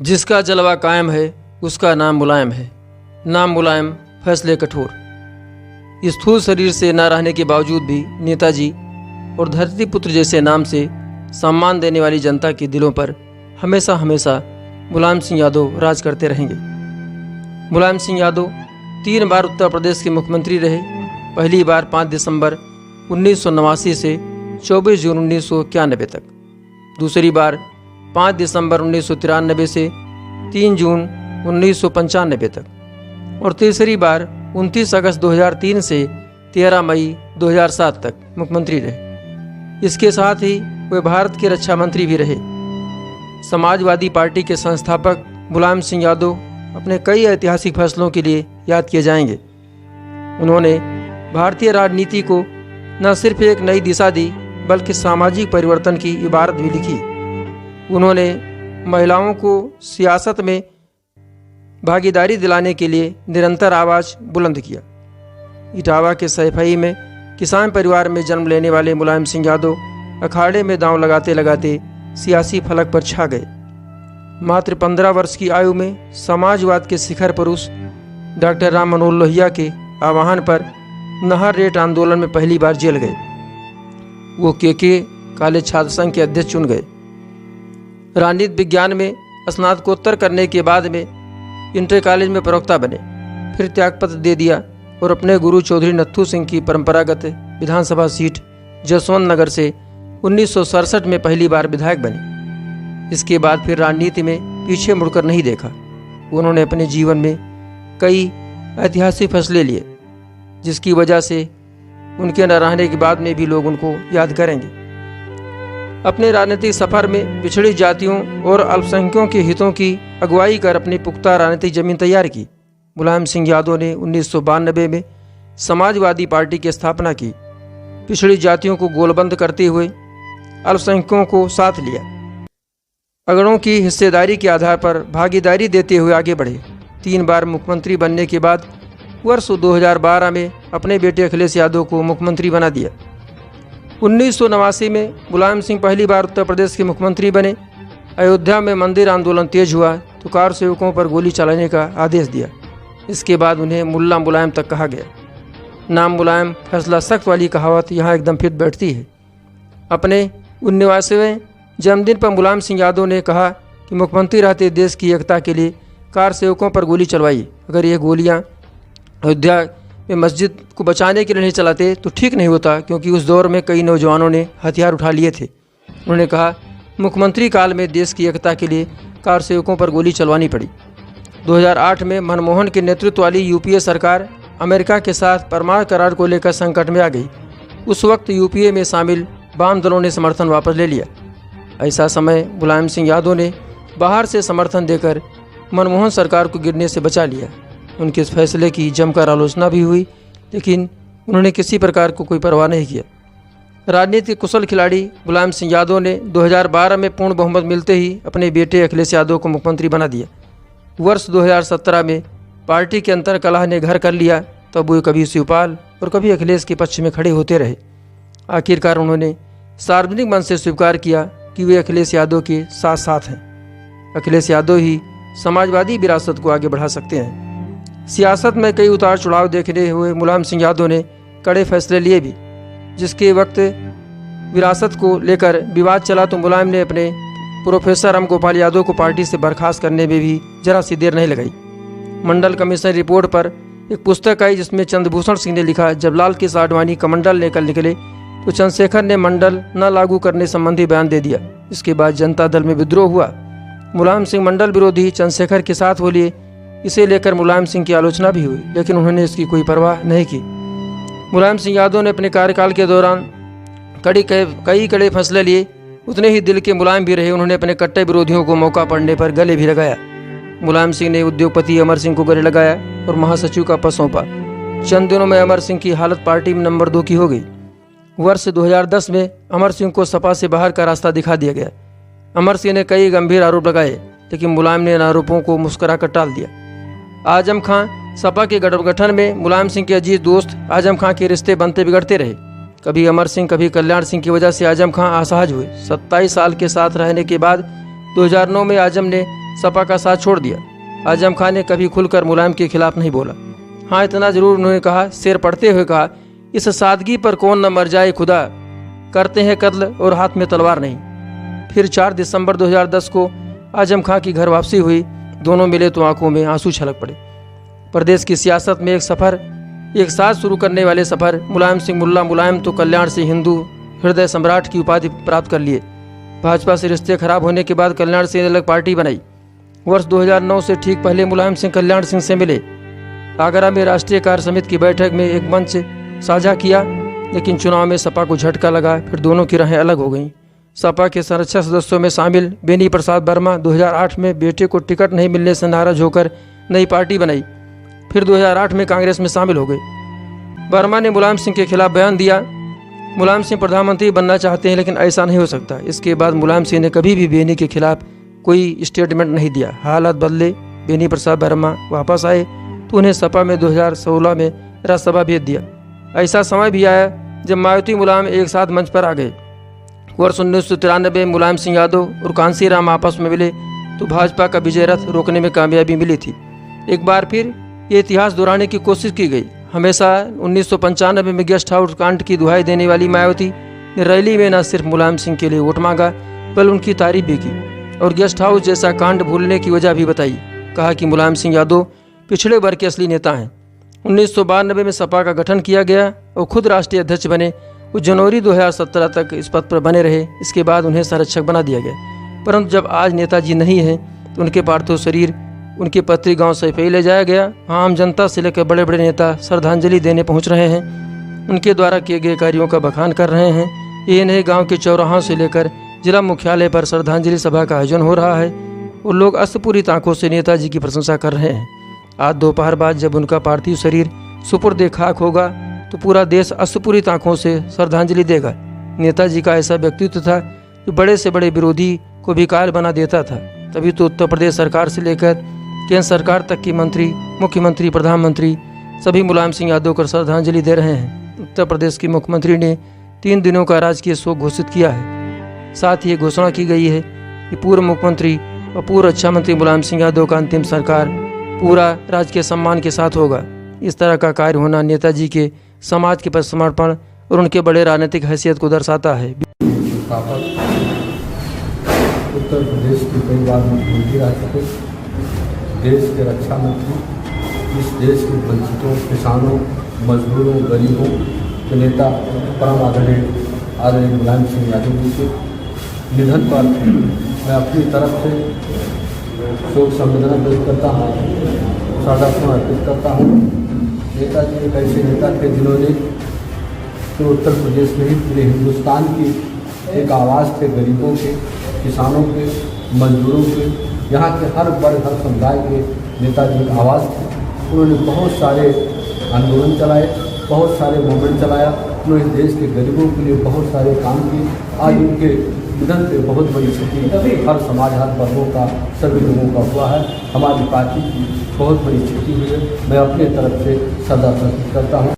जिसका जलवा कायम है उसका नाम मुलायम है, नाम मुलायम फैसले कठोर। स्थूल शरीर से न रहने के बावजूद भी नेताजी और धरतीपुत्र जैसे नाम से सम्मान देने वाली जनता के दिलों पर हमेशा हमेशा मुलायम सिंह यादव राज करते रहेंगे। मुलायम सिंह यादव 3 बार उत्तर प्रदेश के मुख्यमंत्री रहे। पहली बार 5 दिसंबर 1989 से 24 जून 1991 तक, दूसरी बार 5 दिसंबर 1993 से 3 जून 1995 तक और तीसरी बार 29 अगस्त 2003 से 13 मई 2007 तक मुख्यमंत्री रहे। इसके साथ ही वे भारत के रक्षा मंत्री भी रहे। समाजवादी पार्टी के संस्थापक मुलायम सिंह यादव अपने कई ऐतिहासिक फैसलों के लिए याद किए जाएंगे। उन्होंने भारतीय राजनीति को न सिर्फ एक नई दिशा दी बल्कि सामाजिक परिवर्तन की इबारत भी लिखी। उन्होंने महिलाओं को सियासत में भागीदारी दिलाने के लिए निरंतर आवाज़ बुलंद किया। इटावा के सैफई में किसान परिवार में जन्म लेने वाले मुलायम सिंह यादव अखाड़े में दांव लगाते लगाते सियासी फलक पर छा गए। मात्र 15 वर्ष की आयु में समाजवाद के शिखर पुरुष डॉक्टर राम मनोहर लोहिया के आह्वान पर नहर रेट आंदोलन में पहली बार जेल गए। वो के कॉलेज छात्र संघ के अध्यक्ष चुन गए। राजनीति विज्ञान में स्नातकोत्तर करने के बाद में इंटर कॉलेज में प्रवक्ता बने, फिर त्यागपत्र दे दिया और अपने गुरु चौधरी नत्थू सिंह की परंपरागत विधानसभा सीट जसवंत नगर से 1967 में पहली बार विधायक बने। इसके बाद फिर राजनीति में पीछे मुड़कर नहीं देखा। उन्होंने अपने जीवन में कई ऐतिहासिक फैसले लिए जिसकी वजह से उनके न रहने के बाद में भी लोग उनको याद करेंगे। अपने राजनीतिक सफर में पिछड़ी जातियों और अल्पसंख्यकों के हितों की अगुवाई कर अपनी पुख्ता राजनीतिक जमीन तैयार की। मुलायम सिंह यादव ने 1992 में समाजवादी पार्टी की स्थापना की। पिछड़ी जातियों को गोलबंद करते हुए अल्पसंख्यकों को साथ लिया। अगड़ों की हिस्सेदारी के आधार पर भागीदारी देते हुए आगे बढ़े। 3 बार मुख्यमंत्री बनने के बाद वर्ष 2012 में अपने बेटे अखिलेश यादव को मुख्यमंत्री बना दिया। 1989 में मुलायम सिंह पहली बार उत्तर प्रदेश के मुख्यमंत्री बने। अयोध्या में मंदिर आंदोलन तेज हुआ तो कार सेवकों पर गोली चलाने का आदेश दिया। इसके बाद उन्हें मुल्ला मुलायम तक कहा गया। नाम मुलायम फैसला सख्त वाली कहावत यहाँ एकदम फिट बैठती है। अपने 19वें जन्मदिन पर मुलायम सिंह यादव ने कहा कि मुख्यमंत्री रहते देश की एकता के लिए कार सेवकों पर गोली चलवाई। अगर ये गोलियाँ अयोध्या में मस्जिद को बचाने के लिए नहीं चलाते तो ठीक नहीं होता, क्योंकि उस दौर में कई नौजवानों ने हथियार उठा लिए थे। उन्होंने कहा मुख्यमंत्री काल में देश की एकता के लिए कार सेवकों पर गोली चलवानी पड़ी। 2008 में मनमोहन के नेतृत्व वाली यूपीए सरकार अमेरिका के साथ परमाणु करार को लेकर संकट में आ गई। उस वक्त यूपीए में शामिल वाम दलों ने समर्थन वापस ले लिया। ऐसा समय मुलायम सिंह यादव ने बाहर से समर्थन देकर मनमोहन सरकार को गिरने से बचा लिया। उनके इस फैसले की जमकर आलोचना भी हुई, लेकिन उन्होंने किसी प्रकार को कोई परवाह नहीं किया। राजनीतिक कुशल खिलाड़ी मुलायम सिंह यादव ने 2012 में पूर्ण बहुमत मिलते ही अपने बेटे अखिलेश यादव को मुख्यमंत्री बना दिया। वर्ष 2017 में पार्टी के अंतर कलह ने घर कर लिया, तब वो कभी शिवपाल और कभी अखिलेश के पक्ष में खड़े होते रहे। आखिरकार उन्होंने सार्वजनिक मंच से स्वीकार किया कि वे अखिलेश यादव के साथ साथ हैं। अखिलेश यादव ही समाजवादी विरासत को आगे बढ़ा सकते हैं। सियासत में कई उतार चढ़ाव देखने हुए मुलायम सिंह यादव ने कड़े फैसले लिए भी। जिसके वक्त विरासत को लेकर विवाद चला तो मुलायम ने अपने प्रोफेसर राम गोपाल यादव को पार्टी से बर्खास्त करने में भी जरा सी देर नहीं लगाई। मंडल कमीशन रिपोर्ट पर एक पुस्तक आई जिसमें चंद्रभूषण सिंह ने लिखा, जब लाल कृष्ण आडवाणी कमंडल लेकर निकले तो चंद्रशेखर ने मंडल न लागू करने संबंधी बयान दे दिया। इसके बाद जनता दल में विद्रोह हुआ। मुलायम सिंह मंडल विरोधी चंद्रशेखर के साथ हो लिए। इसे लेकर मुलायम सिंह की आलोचना भी हुई, लेकिन उन्होंने इसकी कोई परवाह नहीं की। मुलायम सिंह यादव ने अपने कार्यकाल के दौरान कई कड़े फैसले लिए। उतने ही दिल के मुलायम भी रहे। उन्होंने अपने कट्टर विरोधियों को मौका पड़ने पर गले भी लगाया। मुलायम सिंह ने उद्योगपति अमर सिंह को गले लगाया और महासचिव का पद सौंपा। चंद दिनों में अमर सिंह की हालत पार्टी में नंबर 2 की हो गई। वर्ष 2010 में अमर सिंह को सपा से बाहर का रास्ता दिखा दिया गया। अमर सिंह ने कई गंभीर आरोप लगाए, लेकिन मुलायम ने इन आरोपों को मुस्कुरा कर टाल दिया। आजम खां सपा के गठबंधन में मुलायम सिंह के अजीज दोस्त आजम खां के रिश्ते बनते बिगड़ते रहे। कभी अमर सिंह कभी कल्याण सिंह की वजह से आजम खां असहज हुए। 27 साल के साथ रहने के बाद 2009 में आजम ने सपा का साथ छोड़ दिया। आजम खान ने कभी खुलकर मुलायम के खिलाफ नहीं बोला। हाँ, इतना जरूर उन्होंने कहा, शेर पढ़ते हुए कहा, इस सादगी पर कौन न मर जाए खुदा, करते हैं कत्ल और हाथ में तलवार नहीं। फिर 4 दिसंबर 2010 को आजम खां की घर वापसी हुई। दोनों मिले तो आंखों में आंसू छलक पड़े। प्रदेश की सियासत में एक साथ शुरू करने वाले सफर मुलायम सिंह मुल्ला मुलायम तो कल्याण से हिंदू हृदय सम्राट की उपाधि प्राप्त कर लिए। भाजपा से रिश्ते खराब होने के बाद कल्याण सिंह ने अलग पार्टी बनाई। वर्ष 2009 से ठीक पहले मुलायम सिंह कल्याण सिंह से मिले। आगरा में राष्ट्रीय कार्य समिति की बैठक में एक मंच साझा किया, लेकिन चुनाव में सपा को झटका लगा। फिर दोनों की राहें अलग हो गईं। सपा के संरक्षक सदस्यों में शामिल बेनी प्रसाद वर्मा 2008 में बेटे को टिकट नहीं मिलने से नाराज होकर नई पार्टी बनाई। फिर 2008 में कांग्रेस में शामिल हो गए। वर्मा ने मुलायम सिंह के खिलाफ बयान दिया, मुलायम सिंह प्रधानमंत्री बनना चाहते हैं लेकिन ऐसा नहीं हो सकता। इसके बाद मुलायम सिंह ने कभी भी बेनी के खिलाफ कोई स्टेटमेंट नहीं दिया। हालात बदले, बेनी प्रसाद वर्मा वापस आए तो उन्हें सपा में 2016 में राज्यसभा भेज दिया। ऐसा समय भी आया जब मायावती मुलायम एक साथ मंच पर आ गए। वर्ष 1993 में मुलायम सिंह यादव और कांसी राम आपस में मिले तो भाजपा का विजय रथ रोकने में कामयाबी मिली थी। एक बार फिर ये इतिहास दोहराने की कोशिश की गई। हमेशा 1995 में गेस्ट हाउस कांड की दुहाई देने वाली मायावती ने रैली में न सिर्फ मुलायम सिंह के लिए वोट मांगा बल्कि उनकी तारीफ भी की और गेस्ट हाउस जैसा कांड भूलने की वजह भी बताई। कहा कि मुलायम सिंह यादव पिछड़े वर्ग के असली नेता हैं। 1992 में सपा का गठन किया गया और खुद राष्ट्रीय अध्यक्ष बने। वो जनवरी 2017 तक इस पद पर बने रहे। इसके बाद उन्हें संरक्षक बना दिया गया। परंतु जब आज नेताजी नहीं हैं तो उनके पार्थिव शरीर उनके पैतृक गांव सैफई ले जाया गया। आम जनता से लेकर बड़े बड़े नेता श्रद्धांजलि देने पहुंच रहे हैं, उनके द्वारा किए गए कार्यों का बखान कर रहे हैं। ये नए गांव के चौराहों से लेकर जिला मुख्यालय पर श्रद्धांजलि सभा का आयोजन हो रहा है और लोग अस्तपूरित आंखों से नेताजी की प्रशंसा कर रहे हैं। आज दोपहर बाद जब उनका पार्थिव शरीर सुपुर्द खाक होगा तो पूरा देश अस्तपूरित आंखों से श्रद्धांजलि देगा। नेताजी का ऐसा व्यक्तित्व था जो बड़े से बड़े विरोधी को भी कायल बना देता था। तभी तो उत्तर प्रदेश सरकार से लेकर केंद्र सरकार तक की मंत्री, मुख्यमंत्री, प्रधानमंत्री सभी मुलायम सिंह यादव को श्रद्धांजलि दे रहे हैं। उत्तर प्रदेश की मुख्यमंत्री ने 3 दिनों का राजकीय शोक घोषित किया है। साथ ही ये घोषणा की गई है कि पूर्व मुख्यमंत्री और पूर्व रक्षा मंत्री मुलायम सिंह यादव का अंतिम संस्कार पूरा राजकीय सम्मान के साथ होगा। इस तरह का कार्य होना नेताजी के समाज के प्रति समर्पण और उनके बड़े राजनीतिक हैसियत को दर्शाता है। उत्तर प्रदेश के कई बार मुख्यमंत्री रह चुके, देश के रक्षा मंत्री, इस देश के वंचितों, किसानों, मजदूरों, गरीबों के नेता परम आदरणीय मुलायम सिंह यादव जी के निधन पर मैं अपनी तरफ से शोक संवेदना व्यक्त करता हूँ, श्रद्धासुमन अर्पित करता हूँ। नेताजी एक ऐसे नेता थे जिन्होंने तो उत्तर प्रदेश में ही पूरे हिंदुस्तान की एक आवाज़ थे गरीबों के, किसानों के, मजदूरों के, यहाँ के हर वर्ग हर समुदाय के नेताजी की आवाज़ थी। उन्होंने बहुत सारे आंदोलन चलाए, बहुत सारे मूवमेंट चलाया। उन्होंने देश के गरीबों के लिए बहुत सारे काम किए। आज उनके निधन पे बहुत बड़ी क्षति हर समाज, हर वर्गों का, सभी लोगों का हुआ है। हमारी पार्टी की बहुत बड़ी क्षति हुई है। मैं अपने तरफ से श्रद्धांजलि करता हूँ।